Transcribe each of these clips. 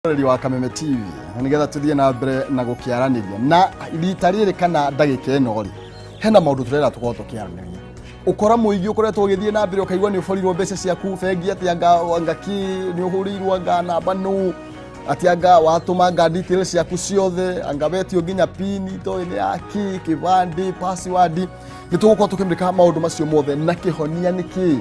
wa Kameme TV nigetha tuthie na mbere na gukiaraniria na ritarire kana ndagika eno ri hena maundu turera tukorwo tukiaraniria ukora muigi ukoretwo githie na mbere ukaigwa ni uforirwo mbeca ciaku bengi ati angaki ni uhurirwo anga namba nu ati anga watuma details ciaku ciothe anga betio nginya pin to ni aki kibandi password gituko tukimrika maundu macio mothe na kihonia niki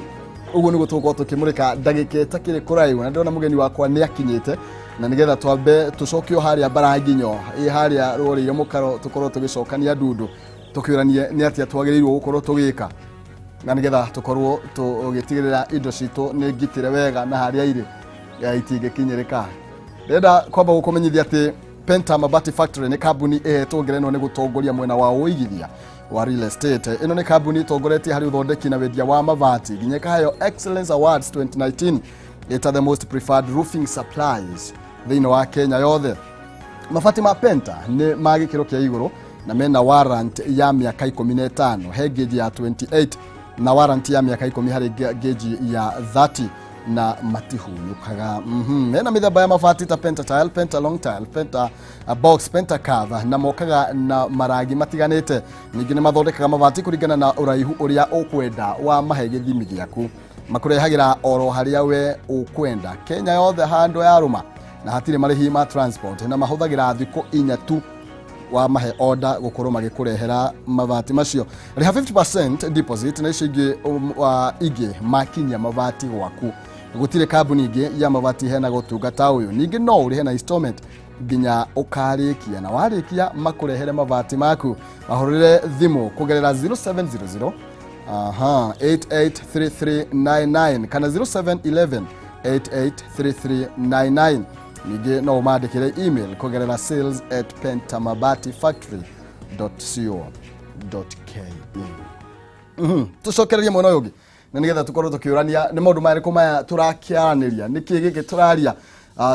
uguo ni gutuko tukimrika ndagika takire kuraiwa na ndona mugeni wakwa ni akinyite na nigetha twambe tucokio haria baranginyo haria rori mukaro tukorwo tugicokania ndundu tukiuranie ni atia twagirirwo gukorwo tugika na nigetha tukorwo tugitigirira indo citu ni ngitire wega na haria ire ya itingikinyirika renda kwamba gukumenyithia ati Penta Mabati Factory ni kambuni tuongerenwo ni gutongoria mwena wa uigithia wa real estate. Ino ni kambuni tongoretie hari uthondeki na wendia wa mabati ginyeka hayo Excellence Awards 2019 ita the most preferred roofing supplies thino wa Kenya yothe. Mabati ma Penta ni magikiro kia iguru na mena warrant ya miaka 15 he gauge ya 28 na warrant ya miaka 10 hari gauge ya 30 na matihuyukaga mena mithemba ya mabati ta Penta Tile, Penta Long Tile, Penta Box, Penta Cover na mokaga na maragi matiganite ningi ni mathondekaga mabati kuringana na uraihu uria ukwenda wa mahe githimi giaku makurehagira oro haria we ukwenda Kenya yothe handu ya ruma na hatire marihi ma transport na mahuthagira thiko inya tu wa mahe order gukorwo magikurehera mabati macio riha 50% deposit na icigi ige makinya mabati gwaku gutire kambuni ingi ya mabati hena gutungata uyu ningi no uri hena installment ginya ukarikia na warikia makurehere mabati maku mahorere thimu kugerera 0700 883399 kana 0711 883399 ningi no umaandikire email kugerera sales@pentamabatifactory.co.ke tucokererie mwana yugi na nigetha tukorwo tukiurania ni maundu mariko maya turakiaraniria niki giki turaria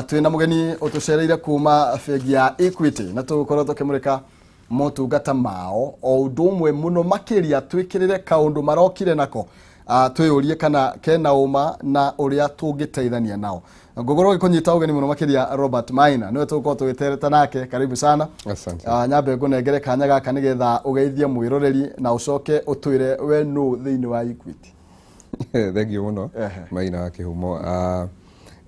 twina mugeni utucereire kuma bengi ya Equity na tukorwo tukimurika motungata mao o udumwe muno makiria twikirire kaundu marokire nako twiyurie kana kena uma na uria tungiteithania nao ngogoro gikunyita ugeni muno makiria Robert Maina niwe tukorwo twitereta nake karibu sana. Asante. Nyambe ngunengere kanya gaka nigetha ugeithie mwiroreri na ucoke utwire we no thiini wa Equity. Thank you muno Maina akihumo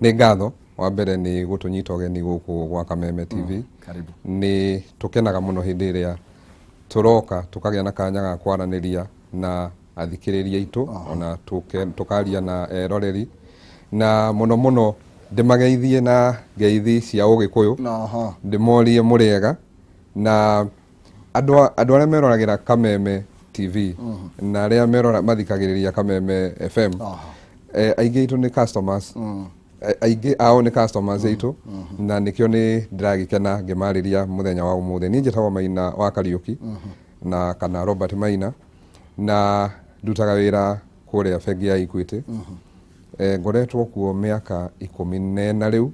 ni ngatho wa mbere ni gutunyita ugeni guku gwa Kameme TV. Karibu. Ni tukenaga muno hindi iria turoka tukagia na kanya ga kwaraniria na athikiriria itu ona tukaria na eroreri na muno ndimageithie na ngeithi cia ugikuyu ndimorie muriega na andu aria meroragira Kameme TV na aria merora mathikagiriria Kameme FM aige itu ni customers aige ao ni customers itu na nikio ni ndiragikena ngimariria muthenya wa umuthe ni njetawa Maina wa Kariuki na kana Robert Maina na ndutaga wira kuria bengi ya Equity ngoretwo kuo miaka 14 riu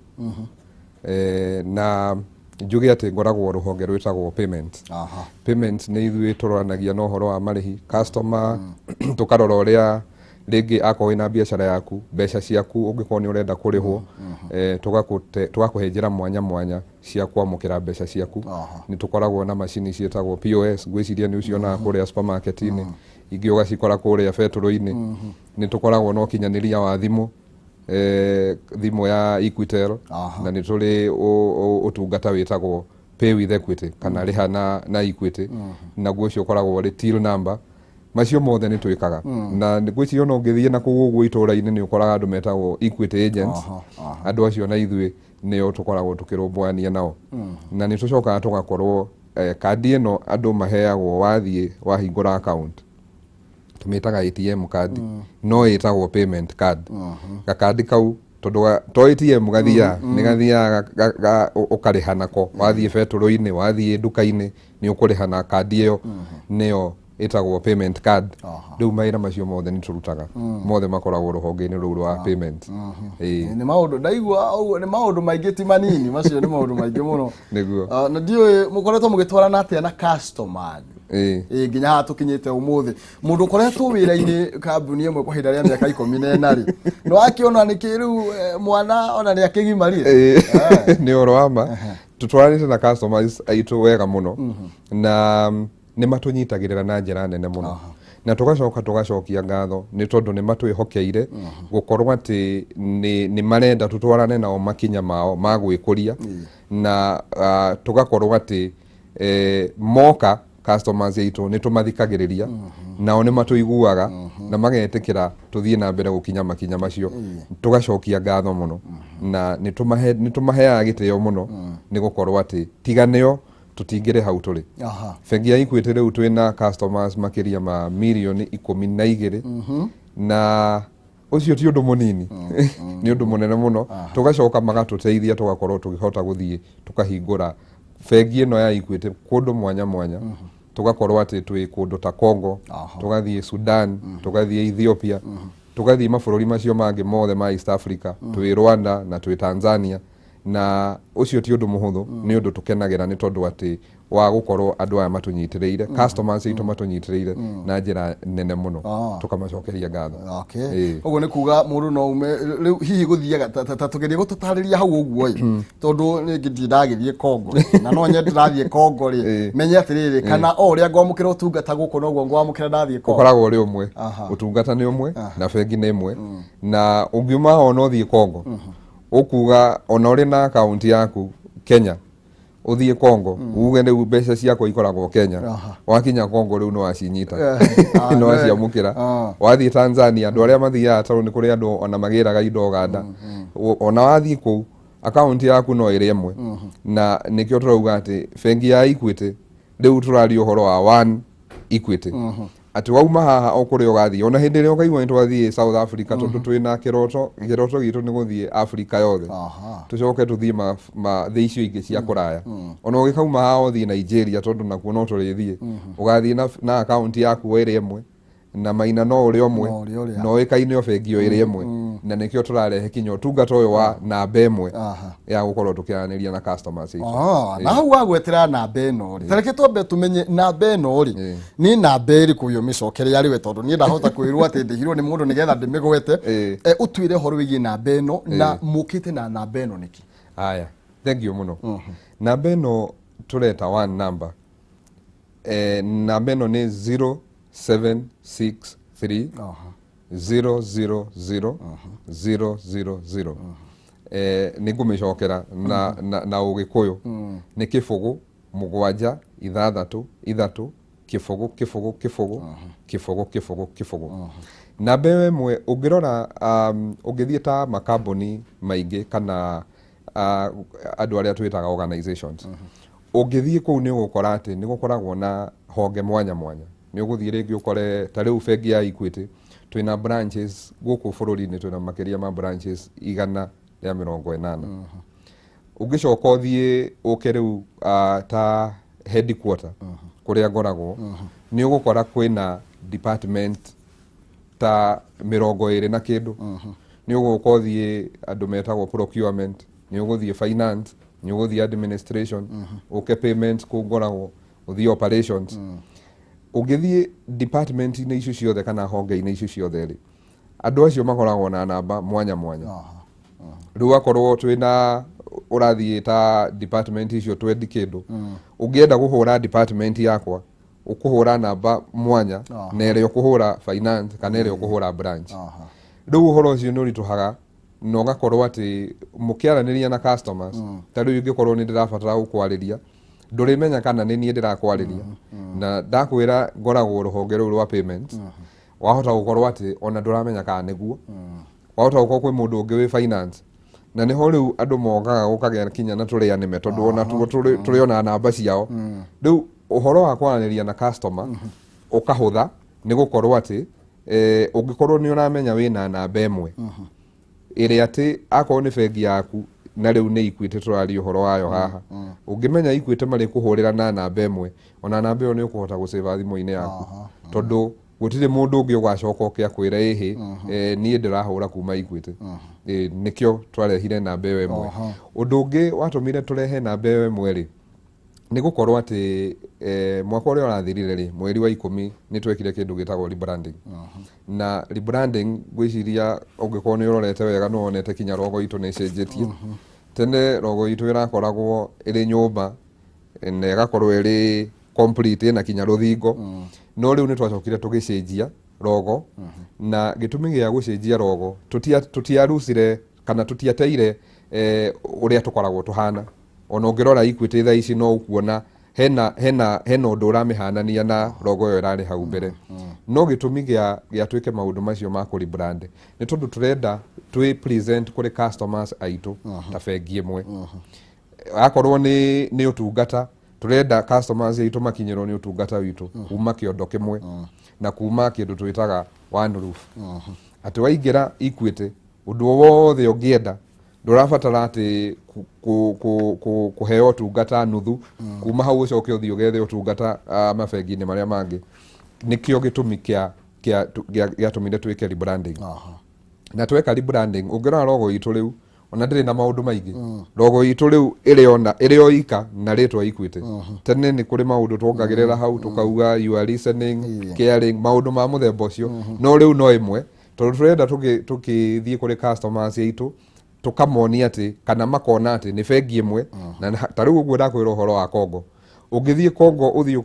na njuge ati ngoragwo ruhonge rwitagwo payment ni ithui turoranagia no horo wa marihi customer tukarora uria ringi akwo ina biashara yaku mbeca ciaku ungikorwo ni urenda kurihwo tugakuhenjera mwanya cia kwamukira mbeca ciaku ni tukoragwo na machine cietagwo POS gwiciria ni uciona kuria supermarket ini ingi ugacikora kuria betro-ini ni tukoragwo no kinyaniria wa thimu thimu ya Equitel na ni tuli utungata witagwo Pay with Equity kana riha na Equity na gwocio koragwo ri till number macio mothe ni twikaga na ngwiciria no ngithie na kuguo itura-ini ni ukoraga andu metagwo Equity agents andu acio na ithui nio tukoragwo tukirumbuania nao na ni tucokaga tugakorwo kandi ino andu maheagwo wathie wahingura account tumitaga ATM card no itagwo payment card gakandi kau tondu to ATM gathia ni gathia ukariha nako wathie betro-ini wathie nduka-ini ni ukuriha na kandi iyo nio itagwo payment card riu maira macio mothe ni turutaga mothe makoragwo ruhonge-ini ruu rwa payment ni maundu ndaigua au ni maundu maingi ti manini macio ni maundu maingi muno niguo na ndio mukoretwo mugitwarana atia na customer nginya ha tukinyite umuthi mundu koretwo wira-ini kambuni imwe kwa hinda ria miaka 14 ri no akiona ni kiru mwana ona ni akigimarire ni orwama tutwaranite na customers aitu wega muno na ni matunyitagirira na njira nene muno na tugacokia ngatho ni tondu ni matwihokeire gukorwo ati ni marenda tutwarane nao makinya mao magwikuria na tugakorwo ati moka customers aitu ni tumathikagiriria nao ni matuiguaga na magetikira tuthie na mbere gukinya makinya macio tugacokia ngatho muno na ni tumaheaga gitio muno ni gukorwo ati tiganio tutingire hau turi bengi ya Equity riu twina customers makiria ma milioni 12 na ucio ti undu munini ni undu munene muno tugacoka magatuteithia tugakorwo tugihota guthie tukahingura bengi ino ya Equity kundu mwanya mwanya tugakorwo ati twi kundu ta Congo tugathie Sudan tugathie Ethiopia tugathie mabũrũri macio mangi mothe ma East Africa twi Rwanda na twi Tanzania na ucio ti undu muhuthu ni undu tukenagira ni tondu ati wa gukorwo andu aya matunyitireire customers itu matunyitireire na njira nene muno tukamacokeria ngatho uguo ni kuga mundu no ume hihi guthiaga ta tugerie gututariria hau uguo tondu ni ngindagithie Congo na no nye ndirathie Congo ri menye atiriri kana o ria ngwamukira utungata guku no guo ngwamukira ndathie Congo ukoragwo ri umwe utungata ni umwe na bengi ni imwe na ungiuma ona uthie Congo ukuga ona uri na account yaku Kenya uthie Congo uge ni mbeca ciako ikoragwo Kenya wakinya Congo riu no wacinyita no waciamukira wathie Tanzania andu aria mathiaga taru ni kuri andu ona magiraga indo Uganda ona wathie ku account yaku no iri imwe na nikio turauga ati bengi ya Equity riu turari uhoro wa one Equity ati wauma haha okuri ugathie ona hindi ria ukaigwa twathie South Africa tondu twina kiroto gitu ni guthie Africa yothe tucoke tuthie ma thii icio ingi cia kuraya ona ugikauma haha uthie Nigeria tondu nakuo no turithie ugathie na account yaku iri imwe na maina no uri omwe no ikaine ofengi iri imwe na nikio turarehe kinyo tungata uyu wa namba imwe ya gukorwo tukiaraniria na customers na hau wagwetera namba ino ri tareke twambe tumenye namba ino ri ni namba iri kuyo micokere yari we tondu ni ndahota kwirwo ati ndihirwo ni mundu nigetha ndimigwete utwire horo wigi namba ino na mukite na namba ino niki aya thank you muno namba ino tureta one number namba ino ni 0763 000 000 ni ngumicokera na ugikuyu ni kifugu mugwanja ithathatu ithatu kifugu kifugu kifugu kifugu kifugu kifugu na bewe mwe ungirora ungithie ta makambuni maingi kana andu aria twitaga organizations ungithie kuu ni ugukora ati ni gukoragwo na honge mwanya mwanya ni uguthie ringi ukore ta riu bengi ya Equity twina branches guku bururi-ini twina makiria ma branches 180 ungicoka uthie uke riu ta headquarter kuria ngoragwo ni ugukora kwina department ta 20 na kindu ni uguka uthie andu metagwo procurement ni uguthie finance ni uguthie administration uke payments ku ngoragwo uthie operations ugithie department ine icio ciothe kana honge ine icio ciothe ri andu acio makoragwo na namba mwanya mwanya riu akorwo twina urathie ta department icio 20 kindu ungienda guhura department yakwa ukuhura namba mwanya na ere ukuhura finance kana ere ukuhura branch riu uhoro ucio ni rituhaga no gakorwo ati mukiaraniria na customers ta riu ingikorwo ni ndirabatara gukwariria ndurimenya kana ni nie ndirakwariria na ndakwira ngoragwo ruhonge ruru rwa payments wahota gukorwo ati ona nduramenya kana niguo wahota gukorwo kwi mundu ungi wi finance na niho riu andu mokaga gukagia kinya na turianime tondu ona turiona namba ciao riu uhoro wa kwaraniria na customer ukahutha ni gukorwo ati ungikorwo ni uramenya wina namba imwe iri ati akorwo ni bengi yaku na riu ni Equity turari uhoro wayo haha ungimenya Equity mari kuhurira na namba imwe ona namba iyo ni ukuhota gusave thimu-ini yaku tondu gutire mundu ungi ugacoka ukiakwira ihi nie ndirahura kuma Equity nikio twarehire namba iyo imwe undu ungi watumire turehe namba iyo imwe ri nigukorwo ati mwaka uria urathirire ri mweri wa 10 ni twekire kindu gitagwo rebranding na rebranding gwiciria ungikorwo ni urorete wega no wonete kinya logo itu ni cenjetie tene logo itu irakoragwo iri nyumba na igakorwo iri complete na kinya ruthingo no riu ni twacokire tugicenjia logo na gitumi gia gucenjia logo tutiarusire kana tutiateire uria tukoragwo tuhana ona ungirora Equity tha ici no ukuona hena undu uramihanania na logo yo irari hau mbere no gitumi gia twike maundu macio ma ku rebrand ni tondu turenda twi present kuri customers aitu ta bengi imwe akorwo ni utungata turenda customers aitu makinyirwo ni utungata witu kuma kiondo kimwe na kuma kindu twitaga one roof ati waingira Equity undu wothe ungienda ndurabatara ati kuheo utungata nuthu kuma hau ucoke uthio gethe utungata mabengi-ini maria mangi nikio gitumi kia tumire twike rebranding na tweka rebranding ungirora logo itu riu ona ndiri na maundu maingi logo itu riu iri oika na ritwa Equity tene ni kuri maundu twongagirira hau tukauga you are listening caring maundu ma muthemba ucio no riu no imwe tondu turenda tukithie kuri customers aitu tukamonia ati kana makona ati ni bengi imwe na tariu uguo ndakwira uhoro wa Kongo ungithie Kongo uthie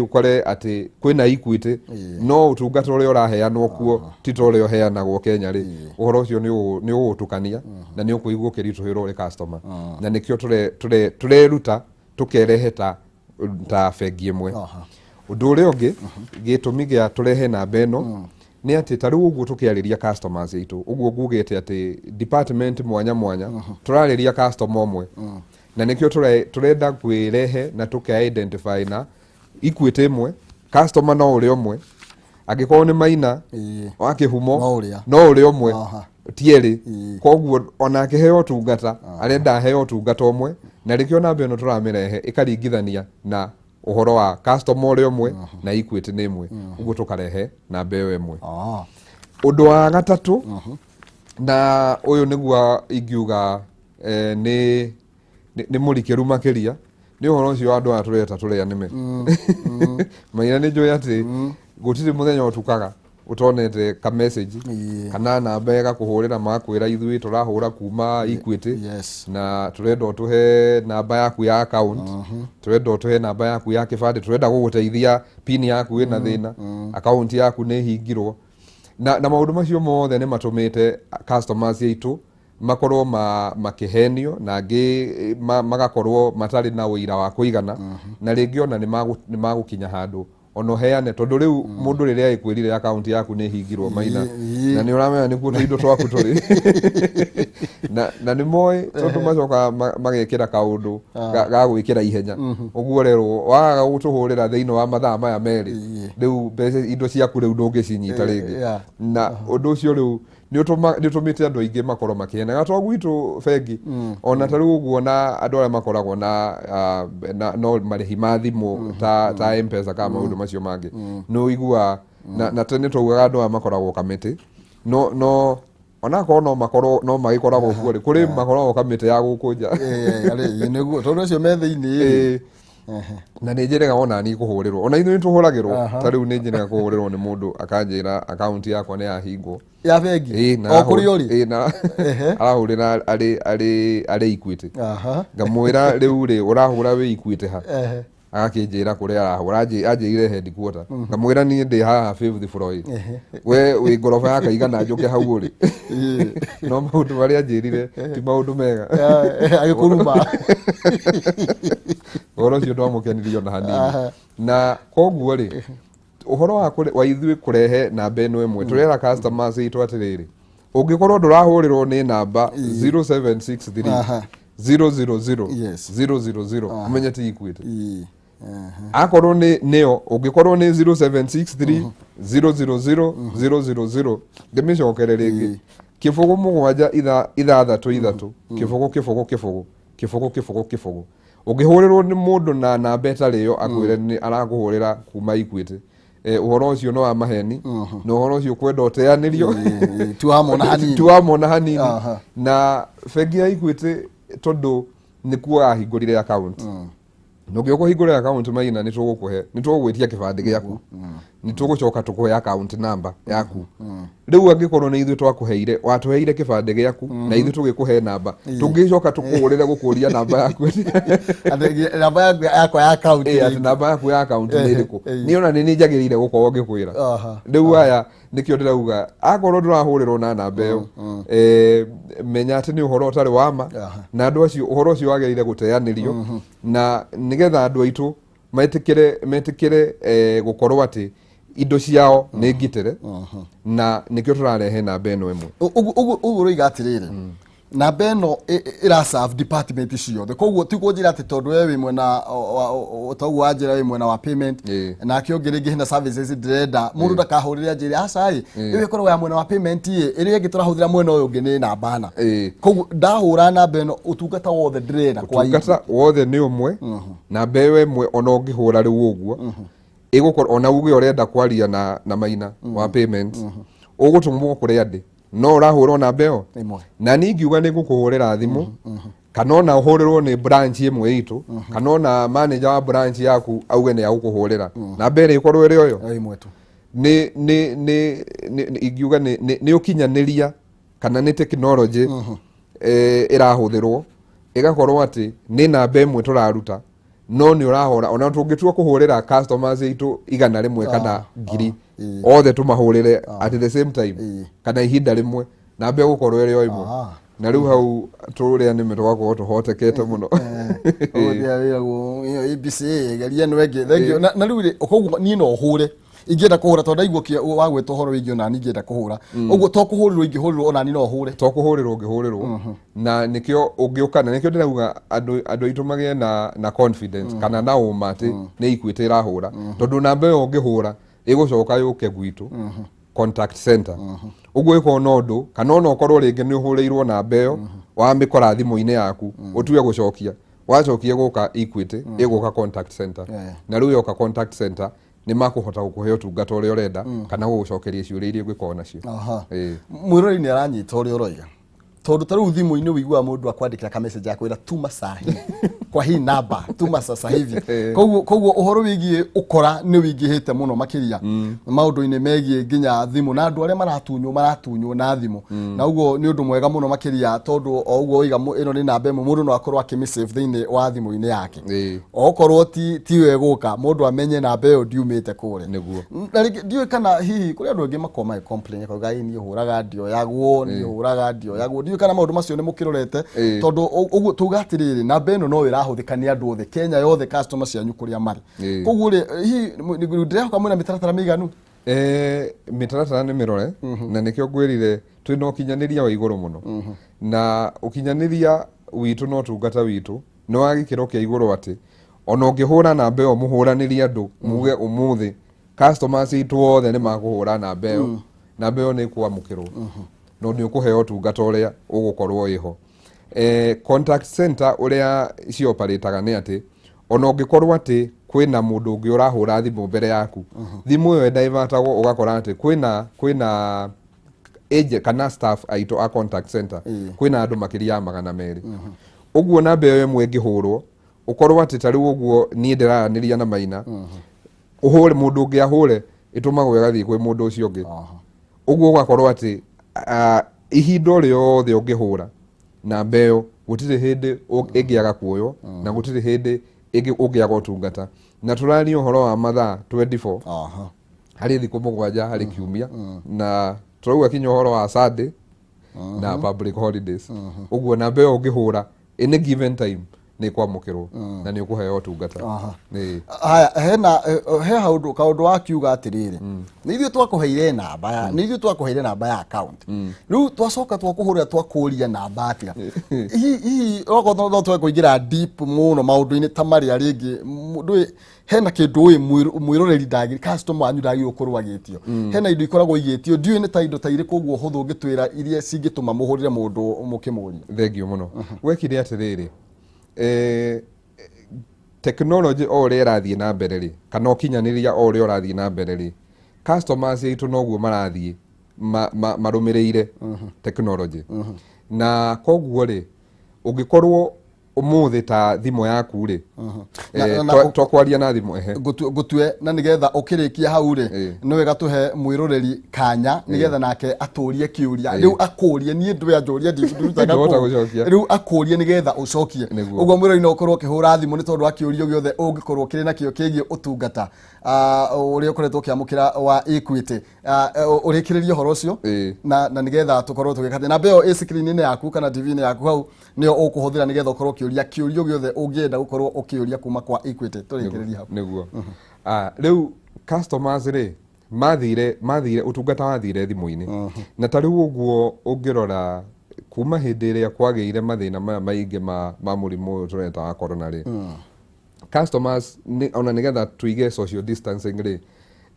ukore ati kwina Equity no utungata uria uraheanwo kuo tito uria uheanagwo Kenya ri uhoro ucio ni ugutukania na ni ukuigwo kirituhiro ri customer na nikio tureruta tukerehe ta bengi imwe undu uria ungi gitumi gia turehe namba eno ni ati tariu uguo tukiariria customers itu uguo ngugite ati department mwanya turariria customer omwe na nikio turenda kwirehe na tuke-identify na Equity imwe customer no uri omwe agikorwo ni Maina wa Kihumo no uri omwe tieri koguo ona akiheo tungata arenda heo tungata omwe na rikio namba eno turamirehe ikaringithania na uhoro wa customer uri omwe na Equity ni imwe uguo tukarehe namba eo imwe undu wa gatatu na uyu niguo ingiuga ni murikiru makiria ni uhoro ucio andu atureta turia nime Maina ni njui ati gutiri muthenya utukaga utonete ka message kana namba ega kuhurira makwira ithui turahura kuma Equity na turenda utuhe namba yaku ya account turenda utuhe namba yaku ya kibande turenda guguteithia pin yaku ina thina account yaku ni hingirwo na maundu macio mothe ni matumite customers aitu makorwo makihenio na angi magakorwo matari na uira wa kuigana na ringi ona ni magukinya handu ono heane tondu riu mundu riria ikwirire account yaku ni hingirwo Maina na ni uramenya nikuo indo twaku turi na ni moi tondu macoka magekira kaundu ga gwikira ihenya uguo rero waga gutuhurira thiini wa mathaa maya meri riu indo ciaku riu ndungicinyita ringi na undu ucio riu ni utumite andu aingi makorwo makihena to gwitu bengi ona tariu uguo na andu aria makoragwo na no marihi ma thimu ta M-Pesa kama maundu macio mangi no igua na tene twaugaga andu aya makoragwo kamiti no ona ko no makorwo no magikoragwo kuo ri kuri makoragwo kamiti ya gukunja niguo tondu ucio me thiini na ni njiraga ona ni kuhurirwo ona ithu ni tuhuragirwo tariu ni njiraga kuhurirwo ni mundu akanjira account yakwa ni yahingwo ya bengi o kuri uri na arahurira ari Equity ngamwira riu ri urahura we Equity ha agakinjira kuria arahura anjire headquarter ngamwira ni ndi haha 5th floor we ngorofa ya kaigana njuke hau uri no maundu maria njirire ti maundu mega agikuruma oro cio ndwamukenirio na hanini na koguo ri uhoro wa ithui kurehe namba eno imwe turera customers itu atiriri ungikorwo ndurahurirwo ni namba 0763 000 umenye ti Equity akorwo nio ungikorwo ni 0763 000 ngimicokerera ringi kibugu mugwanja ithathatu kibugu ungihurirwo ni mundu na namba etariyo akwire ni arakuhurira kuma Equity uhoro ucio no wa maheni no uhoro ucio kwenda uteanirio tuamona hanini na bengi ya Equity tondu nikuo ahingurire account Nũngĩũkũhingũrĩra account Maina nĩtũgũgwĩtia kĩbandĩ gĩaku, nĩtũgũcoka tũkũhe account number yaku. Rĩu angĩkorwo nĩ ithuĩ twakũheire, watũheire kĩbandĩ gĩaku na ithuĩ tũgĩkũhe namba, tũngĩcoka tũkũhũrĩre gũkũria namba yaku. Namba yakwa ya account namba yaku ya account nĩ ĩrĩkũ? Niĩ ona nĩ njagĩrĩire gũkorwo ngĩkwĩra. Rĩu aya nĩkĩo ndĩrauga akorwo ndũrahũrĩrwo na namba ĩyo, menya atĩ nĩ ũhoro ũtarĩ wa ma, na andũ acio ũhoro ũcio wagĩrĩire gũteanĩrio, na nĩgetha andũ aitũ metĩkĩre gũkorwo atĩ indo ciao nĩ ngitĩre, na nĩkĩo tũrarehe namba ĩno ĩmwe. Ũguo ũroiga atĩrĩrĩ, namba ĩno ĩra-serve department ciothe, koguo ti kũnjĩra atĩ tondũ we wĩ mwena toguo wanjĩra wĩ mwena wa payment nake ũngĩ rĩngĩ hena services ndĩrenda mũndũ ndakahũrĩre anjĩre aca ĩyo ĩkorwo ya mwena wa payment ĩrĩa ĩngĩ tũrahũthĩra mwena ũyũ ũngĩ nĩ namba hana. Koguo ndahũra namba ĩno ũtungata wothe ndĩrenda kwa ũtungata wothe nĩ ũmwe, namba ĩyo ĩmwe ona ũngĩhũra rĩu ũguo ĩgũkorwo ona uge ũrenda kwaria na Maina wa payment ũgũtũmwo kũrĩa ndĩ, no ũrahũrwo namba ĩyo na niĩ ngiuga nĩ ngũkũhũrĩra thimũ, kana ona ũhũrĩrwo nĩ branch ĩmwe itũ, kana ona manager wa branch yaku auge nĩ agũkũhũrĩra, namba ĩrĩa ĩkorwo ĩrĩ o yo ingiuga nĩ ũkinyanĩria kana nĩ technology ĩrahũthĩrwo ĩgakorwo atĩ nĩ namba ĩmwe tũraruta, no nĩ ũrahũra ona tũngĩtua kũhũrĩra customers aitũ 100 kana 1000 othe tũmahũrĩre at the same time kana ihinda rĩmwe, namba ĩgũkorwo ĩrĩ o ĩmwe. Na rĩu hau tũrĩa nĩme twakorwo tũhotekete mũno. ABC geria nĩ wengĩ thengio na rĩu koguo niĩ no hũre ingĩenda kũhũra tondũ ndaigua wagwĩta ũhoro wĩgiĩ ona niĩ ingĩenda kũhũra, ũguo to kũhũrĩrwo ingĩhũrĩrwo ona niĩ no hũre, to kũhũrĩrwo ũngĩhũrĩrwo, na nĩkĩo ũngĩũka, na nĩkĩo ndĩrauga andũ aitũ magĩe na confidence kana na ũma atĩ nĩ Equity ĩrahũra, tondũ namba ĩyo ũngĩhũra ĩgũcoka yũke gwitũ contact center. Ũguo ĩkorwo na ũndũ kana ona ũkorwo rĩngĩ nĩ ũhũrĩirwo namba ĩyo wamĩkora thimũ-inĩ yaku ũtue gũcokia, wacokia gũka Equity ĩgũka contact center, na rĩu yoka contact center nĩ makũhota gũkũhe ũtungata ũrĩa ũrenda kana gũgũcokeria ciũria iria ũngĩkorwo nacio. Mwĩrori nĩ aranyita ũrĩa ũroiga, tondũ ta rĩu thimũ-inĩ ũiguaga mũndũ akwandĩkĩra ka message akwĩra tuma sahi kwa hii namba tuma sasa hivi. Koguo ũhoro wĩgiĩ ũkora nĩ wĩingĩhĩte mũno makĩria maũndũ-inĩ megiĩ nginya thimũ na andũ arĩa maratunywo na thimũ, na ũguo nĩ ũndũ mwega mũno makĩria tondũ o ũguo oiga ĩno nĩ namba ĩmwe mũndũ no akorwo akĩmĩsave thĩinĩ wa thimũ-inĩ yake, okorwo ti we gũka mũndũ amenye namba ĩyo ndiumĩte kũrĩa. Na rĩngĩ ndiũĩ kana hihi kũrĩ andũ angĩ makoma complain akauga niĩ hũraga ndioyagwo, ndiũĩ kana maũndũ macio nĩ mũkĩrorete, tondũ ũguo tuga atĩrĩrĩ namba ĩno no ĩrahũthĩka nĩ andũ othe Kenya yothe customer cianyu kũrĩa marĩ. Koguo hihi ndĩrehoka mwĩna mĩtaratara mĩiganu? Mĩtaratara nĩ mĩrore, na nĩkĩo ngwĩrire twĩna ũkinyanĩria wa igũrũ mũno, na ũkinyanĩria witũ no tungata witũ nĩ wa gĩkĩro kĩa igũrũ atĩ ona ũngĩhũra namba ĩyo mũhũranĩrie andũ muge ũmũthĩ customers aitũ othe nĩ makũhũra namba ĩyo, namba ĩyo nĩ ĩkwamũkĩrwo no nĩ ũkũheo ũtungata ũrĩa ũgũkorwo ĩho. Contact center ũrĩa cioparĩtaga nĩ atĩ ona ũngĩkorwo atĩ kwĩna mũndũ ũngĩ ũrahũra thimũ mbere yaku, thimũ ĩyo ĩndaivatagwo ũgakora atĩ kwĩna agent kana staff aitũ a contact center, kwĩna andũ makĩria ya 200. Ũguo namba ĩyo ĩmwe ĩngĩhũrwo ũkorwo atĩ ta rĩu ũguo niĩ ndĩraranĩria na Maina, ũhũre mũndũ ũngĩ ahũre ĩtũmagwo ĩgathiĩ kwĩ mũndũ ũcio ũngĩ. Ũguo ũgakorwo atĩ ihinda o rĩothe ũngĩhũra namba ĩyo gũtirĩ hĩndĩ ĩngĩaga kuoywo na gũtirĩ hĩndĩ ũngĩaga ũtungata, na tũraria ũhoro wa mathaa 24 harĩ thikũ 7 harĩ kiumia, na tũrauga kinya ũhoro wa Sunday na public holidays. Ũguo namba ĩyo ũngĩhũra any given time nĩ kwamũkĩrwo na nĩ ũkũheo ũtungata. Haya, he kaũndũ wakiuga atĩrĩrĩ, nĩ ithuĩ twakũheire namba ya account, rĩu twacoka twakũhũrĩra twakũria namba atĩa? Hihi okorwo no twekũingĩra deep mũno maũndũ-inĩ ta marĩa rĩngĩ ndũĩ hena kĩndũ mwĩroreri customer wanyu ndagĩrĩirwo gũkorwo agĩtio, hena indo ikoragwo igĩtio, ndiũĩ nĩ ta indo ta irĩkũ ũguo hũthũ ũngĩtwĩra iria cingĩtũma mũhũrĩre mũndũ mũkĩmũria? Thengio mũno. Gwekire atĩrĩrĩ, technology o ũrĩa ĩrathiĩ na mbere rĩ, kana ũkinyanĩria o ũrĩa ũrathiĩ na mbere rĩ, customers aitũ noguo marathiĩ marũmĩrĩire technology. Na koguo rĩ, ũngĩkorwo umuthi ta thimo yaku ri twakwaria na thimo gutue na nigetha ukirikia hau ri no wega tuhe mwiroreri kanya nigetha nake aturie kiuria riu akurie nie ndwe anjuria ndutaga riu akurie nigetha ucokie uguo mwiroreri no ukorwo ukihura thimo ni tondu wa kiurio giothe ungikorwo kiri nakio kigie utungata uria ukoretwo kiamukira wa Equity urikiririe horo ucio na nigetha tukorwo tugikate na beo screen-ini yaku kana TV-ini yaku hau nio ukuhuthira nigetha ukorwo kiuria kiurio giothe ungienda gukorwo ukiuria kuma kwa Equity turikiririe hau niguo riu customers ri mathire utungata wathire thimu-ini na tariu uguo ungirora kuma hindi iria kwageire mathina maya maingi ma murimu tureta wa corona ri customers ona nigetha tuige social distancing ri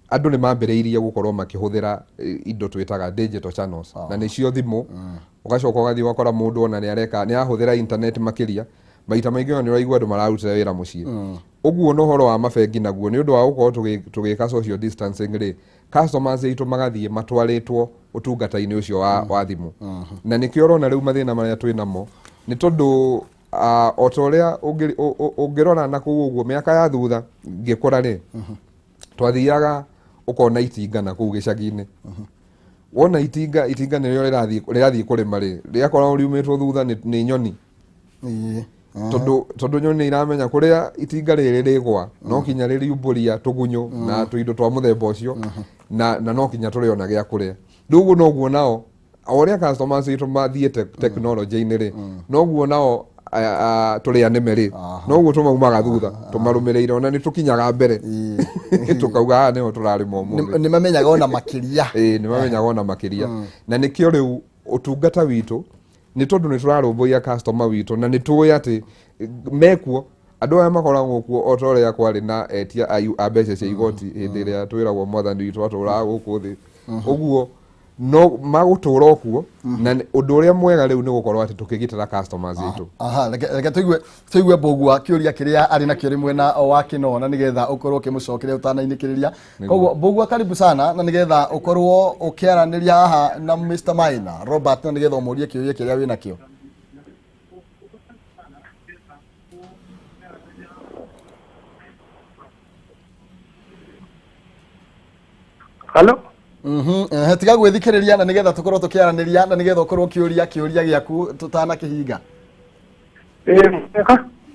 andu ni mambiriirie gukorwo makihuthira indo twitaga digital channels na nicio thimu ugacoka ugathii wakora mundu ona ni ahuthira internet makiria maita maingi ni uraigua andu mararutira wira mucii uguo no horo wa mabengi naguo ni undu wa gukorwo tugika social distancing ri customers itu magathie matwaritwo utungata-ini ucio wa thimu na nikio rona riu mathina maria twinamo ni tondu otoria ungirora na kuu uguo miaka ya thutha ngikora ri twathiaga ukona itinga na kuu gicagi-ini wona itinga nirio rirathii kurima ri riakora riumitwo thutha ni nyoni tondu nyoni iramenya kuria itinga riri rigwa no kinya ririumburia tugunyo na tuindo twa muthemba ucio na no kinya turiona gia kuria ndugu no guo nao oria customers itu mathiete technology-ini ri no guo nao turi aneme ri no guo tumaumaga thutha tumarumireire ona ni tukinyaga mbere tukauga niho turari momu ni mamenyaga ona makiria ni mamenyaga ona makiria na nikio riu utungata witu ni tondu ni turarumbuia customer witu na ni tuwe ati mekuo andu aya makoragwo kuo otoria kwari na etia a mbeca cia igoti hindi iria twiragwo mwathani witu aturaga guku thi uguo no magutura kuo na undu uria mwega riu ni gukorwo ati tukigitira customers itu reke tuigue Mbugua kiuria kiria ari na kiuri mwena wa Kinona nigetha ukorwo ukimucokeria utanainikiria koguo Mbugua karibu sana na nigetha ukorwo ukiaraniria haha na Mr. Maina Robert na nigetha umurie kiuria kiria wina kio Hello tiga gwithikiriria na nigetha tukorwo tukiaraniria na nigetha ukorwo kiuria giaku tutana kihinga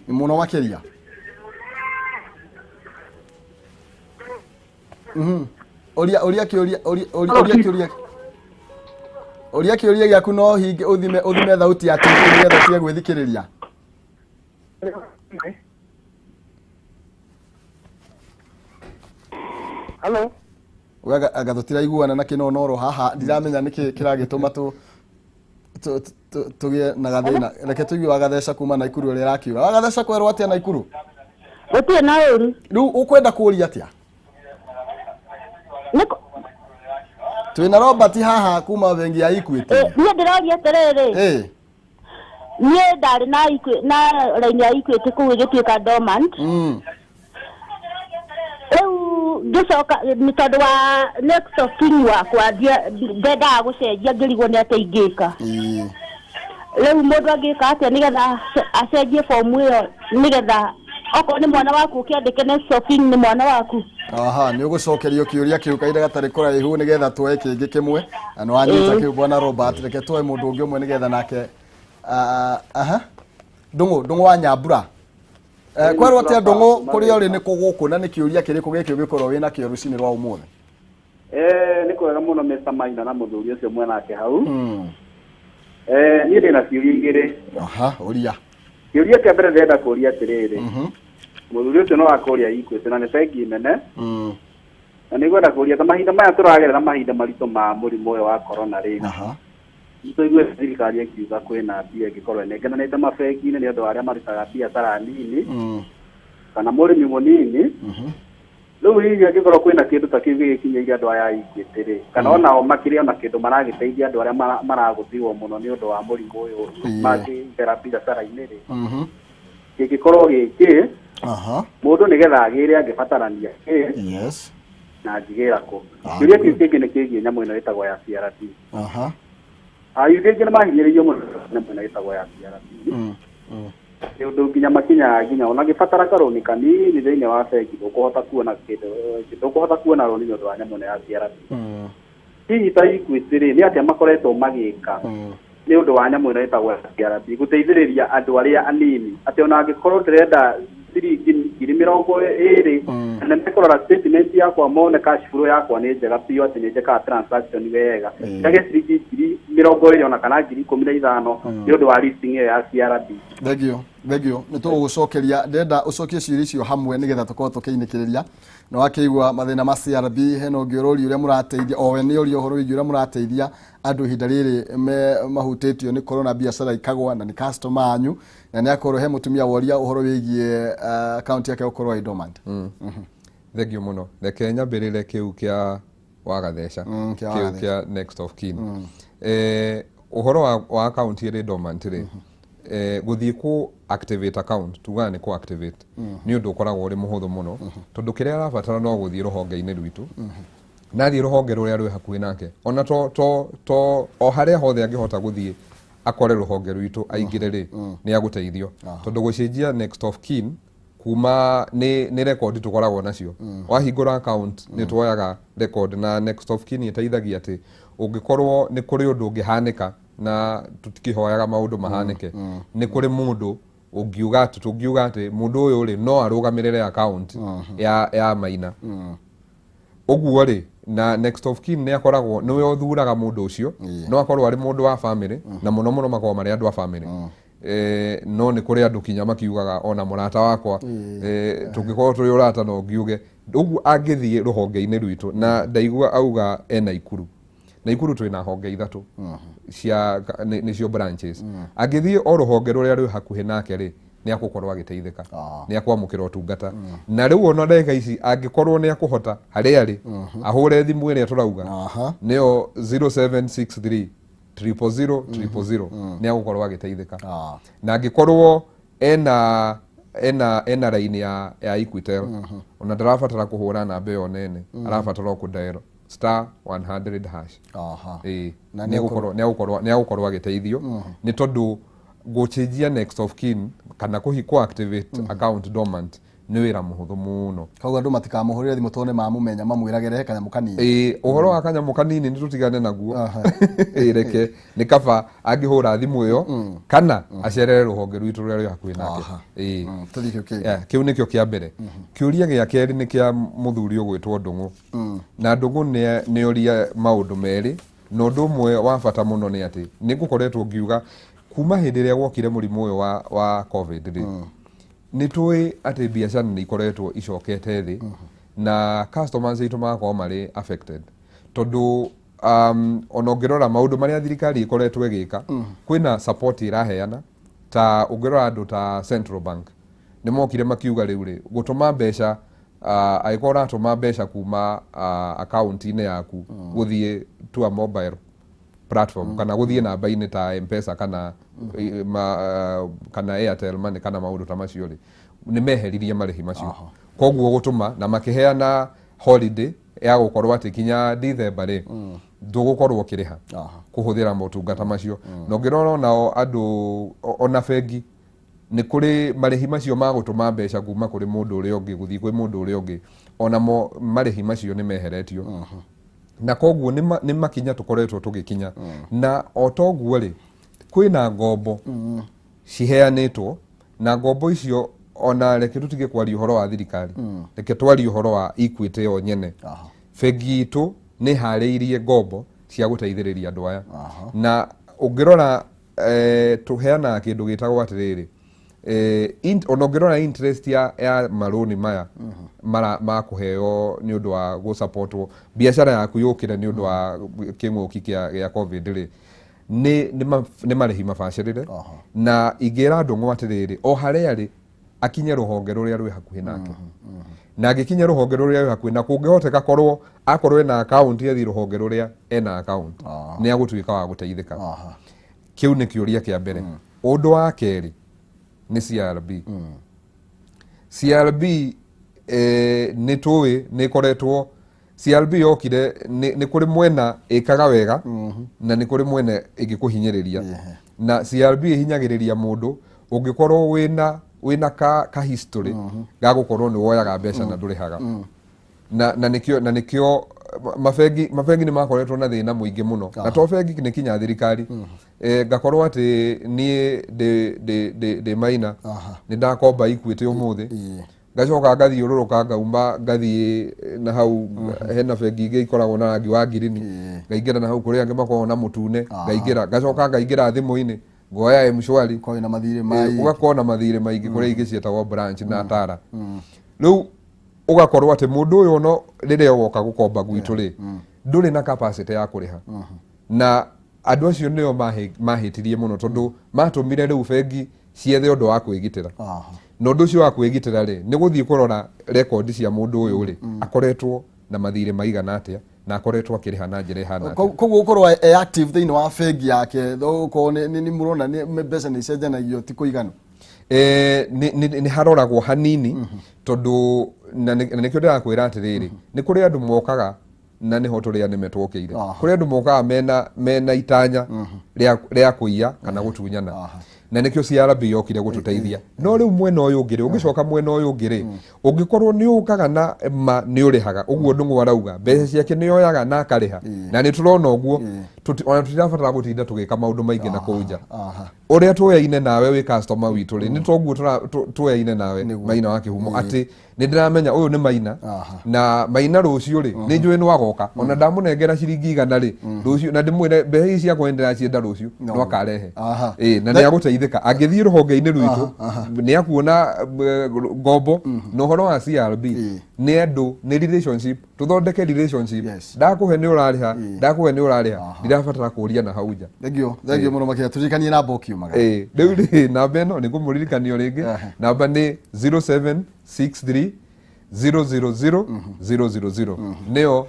ni muno makiria oria kiuria giaku no hinge uthime thauti ya TV nigetha tiga gwithikiriria Hello agathutira iguana na Kinonoro haha ndiramenya niki kiragituma tugie na gathina reke tuigue wagatheca kuma na Ikuru ria rakiura wagatheca kwerwo atia na Ikuru gutie na uru riu ukwenda kuria atia twina Robert haha kuma bengi ya Equity nie ndiraria terere nie ndari na raini ya Equity kuu gituika dormant gicoka ni tondu wa next of kin wakwa ndendaga gucenjia ngirigwo ni ati ingika riu mundu angika atia nigetha acenjie fomu iyo nigetha okorwo ni mwana waku ukiandike next of kin ni mwana waku ni ugucokerio kiuria kiu kaida gatari kuraihu nigetha tuwe kingi kimwe no wanyita kiu bwana Robert reke tuwe mundu ungi umwe nigetha nake ndungu wa Nyambura kwerwo atia ndungu kuri uri ni kuguku na ni kiuria kiriku giki ugikorwo wina kio rucini rwa umuthi ni kwega muno Mr. Maina na muthuri ucio mwenake hau ni ndina ciuria igiri uria kiuria kia mbere ndenda kuria atiriri muthuri ucio no akuria Equity na ni bengi nene na ni gwenda kuria ta mahinda maya turagerera mahinda marito ma murimu uyu wa corona ri tuigue thirikari ikiuga kwina mbia ingikorwo nengananite mabengi-ini ni andu aria marutaga biacara nini kana murimi munini riu hihi angikorwo kwina kindu ta kiu gikinyairie andu aya Equity ri kana onao makiri ona kindu maragiteithia andu aria maraguthiwa muno ni undu wa murimu uyu magithera biacara-ini ri kingikorwo giki mundu nigetha agire angibatarania na njigira ku kiuria kiu kingi ni kigie nyamu ino itagwo ya CRT yuge ngina mahinyiririo muno na mwena itagwo ya CRT nĩ ũndũ nginya makinya ona gĩbatara karũni kanini thĩinĩ wa bengi ndũkũhota kuona kĩndũ ndũkũhota kuona rũni nĩ ũndũ wa nyamũ ya CRB. Hihi ta Equity-rĩ nĩ atĩa makoretwo magĩka nĩ ũndũ wa nyamũ ĩno ĩtagwo CRB gũteithĩrĩria andũ arĩa anini atĩ ona angĩkorwo ndĩrenda ciringi 20,000 na nĩkũrora statement yakwa mone cash flow yakwa nĩ njega biũ atĩ nĩ njĩkaga transaction wega ndage ciringi 20,000 ona kana 15,000 nĩ ũndũ wa listing ĩyo ya CRB. Thegio nĩ tũgũcokeria ndenda ũcokie ciũria icio hamwe nĩgetha tũkorwo tũkĩinĩkĩrĩria na wakĩigua mathĩna ma CRB hena ũngĩ ũrũri ũrĩa mũrateithia owe nĩ ũrĩa ũhoro wĩgiĩ ũrĩa mũrateithia andũ ihinda rĩrĩ mahutĩtio nĩ corona biacara ikagwa na nĩ customer anyu na nĩ akorwo he mũtumia woria ũhoro wĩgiĩ account yake gũkorwo dormant. Thegio mũno reke nyambĩrĩre kĩu kĩa Wagatheca kĩu kĩa next of kin. Ũhoro wa account ĩrĩ dormant rĩ gũthiĩ ku activate account tuga nĩ ku activate nĩ ũndũ ũkoragwo ũrĩ mũhũthũ mũno tondũ kĩrĩa arabatara no gũthiĩ rũhonge-inĩ rwitũ nathiĩ rũhonge rũrĩa rwĩ hakuhĩ nake ona o harĩa hothe angĩhota gũthiĩ akore rũhonge rwitũ aingĩre rĩ nĩ agũteithio tondũ gũcenjia next of kin kuma nĩ record tũkoragwo nacio wahingũra account nĩ tuoyaga record na next of kin ĩteithagia atĩ ũngĩkorwo nĩ kũrĩ ũndũ ũngĩhanĩka na tũtikihoyaga maũndũ mahanĩke nĩ kũrĩ mũndũ ũngiuga atĩ mũndũ ũyũ rĩ no arũgamĩrĩre account ya maina ũguo rĩ na next of kin nĩ akoragwo nĩwe ũthuraga mũndũ ũcio no akorwo arĩ mũndũ wa family na mũno mũno makorwo marĩ andũ a family no nĩ kũrĩ andũ kinya makiugaga ona mũrata wakwa tũngĩkorwo tũrĩ ũrata no ngiuge ũguo angĩthiĩ rũhonge-inĩ rwitũ na ndaigua auga ena Ikuru twĩna honge ithatũ cia nĩcio branches angĩthiĩ o rũhonge rũrĩa rwĩ hakuhĩ nake rĩ nĩ agũkorwo agĩteithĩka nĩ akwamũkĩra ũtungata na rĩu ona ndagĩka ici angĩkorwo nĩ akũhota harĩa arĩ ahũre thimũ ĩrĩa tũrauga nĩyo 0763 000 nĩ agũkorwo agĩteithĩka na angĩkorwo ena raini ya Equitel ona ndarabatara kũhũra namba ĩyo nene arabatara kũdial *100# nĩ agũkorwo agĩteithio nĩ tondũ gũcenjia next of kin kana kũhikwo activate account dormant nĩ wĩra mũhũthũ mũno koguo andũ matikamũhũrĩre thimũ tondũ nĩmamũmenya mamwĩragĩre kanyamũ kanini ũhoro wa kanyamũ kanini nĩ tũtigane naguo reke nĩ kaba angĩhũra thimũ ĩyo kana acerere rũhonge rwitũ rũrĩa rwĩ hakuhĩ nake kĩu nĩkĩo kĩa mbere kĩũria gĩa kerĩ nĩ kĩa mũthuri ũgwĩtwo Ndũng'ũ na Ndũng'ũ nĩ oria maũndũ merĩ na ũndũ ũmwe wa bata mũno nĩ atĩ nĩ ngũkoretwo ngiuga kuma hĩndĩ ĩrĩa gwokire mũrimũ ũyũ wa covid rĩ nĩ tũĩ atĩ biacara nĩ ikoretwo icokete thĩ na customers aitũ magakorwo marĩ affected tondũ ona ũngĩrora maũndũ marĩa thirikari ĩkoretwo ĩgĩka kwĩna support ĩraheana ta ũngĩrora andũ ta Central Bank nĩ mokire makiuga rĩu rĩ gũtũma mbeca angĩkorwo ũratũma mbeca kuma account-inĩ yaku gũthiĩ to a mobile platform kana gũthiĩ namba-inĩ ta M-Pesa kana Airtel Money kana maũndũ ta macio rĩ nĩ meheririe marĩhi macio koguo gũtũma na makĩheana holiday ya gũkorwo atĩ kinya December rĩ ndũgũkorwo ũkĩrĩha kũhũthĩra motungata macio na ũngĩrora onao andũ ona bengi nĩ kũrĩ marĩhi macio ma gũtũma mbeca kuma kũrĩ mũndũ ũrĩa ũngĩ gũthiĩ kwĩ mũndũ ũrĩa ũngĩ onamo marĩhi macio nĩ meheretio na koguo nĩ makinya tũkoretwo tũgĩkinya na o toguo rĩ kwĩna ngombo ciheanĩtwo na ngombo icio ona reke tũtige kwaria ũhoro wa thirikari reke twarie ũhoro wa Equity yo nyene bengi itũ nĩ harĩirie ngombo cia gũteithĩrĩria andũ aya na ũngĩrora tũheanaga kĩndũ gĩtagwo atĩrĩrĩ ona ũngĩrora interest ya marũni maya ma kũheo nĩ ũndũ wa gũsupportwo biacara yaku yũkĩre nĩ ũndũ wa kĩng'ũki gĩa covid rĩ nĩ marĩhi mabacĩrĩre na ingĩra Ndũng'ũ atĩrĩrĩ o harĩa arĩ akinye rũhonge rũrĩa rwĩ hakuhĩ nake na angĩkinya rũhonge rũrĩa rwĩ hakuhĩ na kũngĩhoteka akorwo ena account yathi rũhonge rũrĩa ena account nĩ agũtuĩka wa gũteithĩka kĩu nĩ kĩũria kĩa mbere ũndũ wa kerĩ nĩ CRB nĩ tũĩ nĩ koretwo CRB yokire nĩ kũrĩ mwena ĩkaga wega na nĩ kũrĩ mwena ĩngĩkũhinyĩrĩria na CRB ĩhinyagĩrĩria mũndũ ungikorwo wina ka history ga gukorwo ni woyaga mbeca na ndurihaga na nikio mabengi ni makoretwo na thina muingi muno na to bengi ni kinya thirikari ngakorwo ati nie de maina ni ndakomba Equity umuthi ngacoka ngathii ururuka ngauma ngathii na hau hena bengi ingi ikoragwo na rangi wa ngirini ngaingira na hau kuri angi makoragwo na mutune ngaingira ngacoka ngaingira thimu-ini ngoya M-Shwari kwa ina mathire mai ugakorwo na mathire maingi kuri ingi cietagwo branch na Tara riu ugakorwo ati mundu uyu no riria woka gukomba gwitu ri nduri na capacity ya kuriha na andu acio nio mahitirie muno tondu matumire riu bengi ciethe undu wa kwigitira no ndu ucio wa kwigitira ri ni guthii kurora record cia mundu uyu ri akoretwo na mathire maigana atia na akoretwo akiriha na njira ihana koguo ukorwo active thiini wa bengi yake thoko ni murona ni mbeca ni cenjanagio ti kuigana ni haroragwo hanini tondu na nikio ndirakwira atiriri ni kuri andu mokaga na niho turi animetwokeire kuri andu mokaga mena itanya ria kuiya kana gutunyana na nikio CRB yokire gututeithia no riu mwena uyu ngire ungicoka mwena uyu ngire ungikorwo ni ukaga na ma ni urihaga uguo ndungu arauga mbeca ciake ni yoyaga na akariha na ni turona uguo ona tutirabatara gutinda tugika maundu maingi na kuja uria tuyaine nawe wi customer witu ri ni toguo tuyaine nawe Maina wa Kihumo ati ni ndiramenya uyu ni Maina na Maina rucio ri ni njui ni wagoka ona ndamunengera ciringi 100 ri rucio na ndimwire mbeca ici cia kwendera cienda rucio no akarehe na ni aguteithika angithii ruhonge-ini rwitu ni akuona ngombo no horo wa CRB ni andu ni relationship tuthondeke relationship ndakuhe ni urariha ndakuhe ni urariha ndirabatara kuria na hauja thengio muno makia turirikanie namba ukiumaga riu ri namba ino ni kumuririkanio ringi namba ni 0763 000 000 nio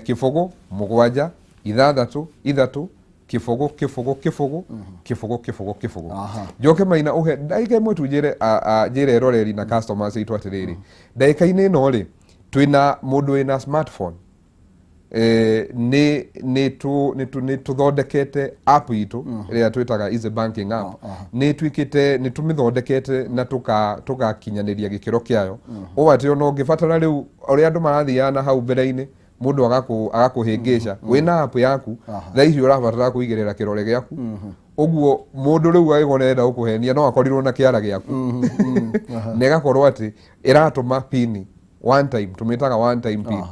kifogo mugwanja ithathatu ithatu kifogo kifogo kifogo kifogo kifogo kifogo njoke Maina uhe ndagika imwe tunjire njire roreri na customers itu atiriri ndagika-ini ino ri twina mundu wina smartphone ni tuthondekete app itu iria twitaga Easy Banking app ni twikite ni tumithondekete na tugakinyaniria gikiro kiayo ubati ona ungibatara riu uria andu marathiana hau mbere-ini mundu agakuhingisha wina app yaku thaici urabatara kuigirira kirore giaku uguo mundu riu aigonera ukuhenia no akorirwo na kiara giaku nega korwo ati iratuma pin one time tumitaga one time pin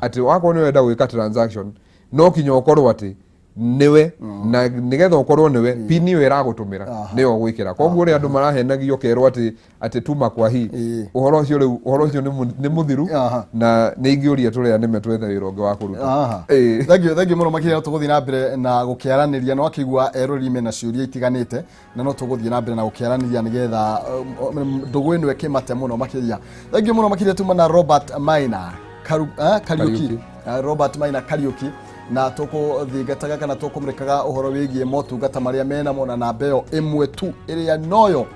ati wako ni wenda gwika transaction no kinyo korwo ati niwe na nigetha ukorwo niwe pin iyo iragutumira niyo gwikira koguo ri andu marahenagio kerwo ati tuma kwa hi uhoro ucio ni muthiru na ni ingiuria turia ni metwethe wira ungi wa kuruta thank you muno makira tuguthii na mbere na gukiaraniria no akigwa erori me na ciuria itiganite na no tuguthii na mbere na gukiaraniria nigetha ndugu ino ekimate muno makiria thank you muno makira tuma na Robert Maina Kariuki Robert Maina Kariuki na tukuthingataga kana tukumurikaga uhoro wigie motungata maria mena mona na mbeo imwe tu iria noyo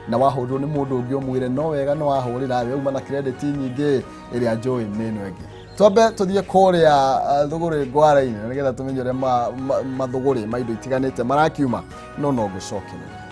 na wahurwo ni mundu ungi umwire no wega no wahurira we uma na credit nyingi iria njoi neno enge twambe tuthie kuria thuguri ngwara-ini nigetha tumenye uria mathuguri maindo itiganite marakiuma no no gucokera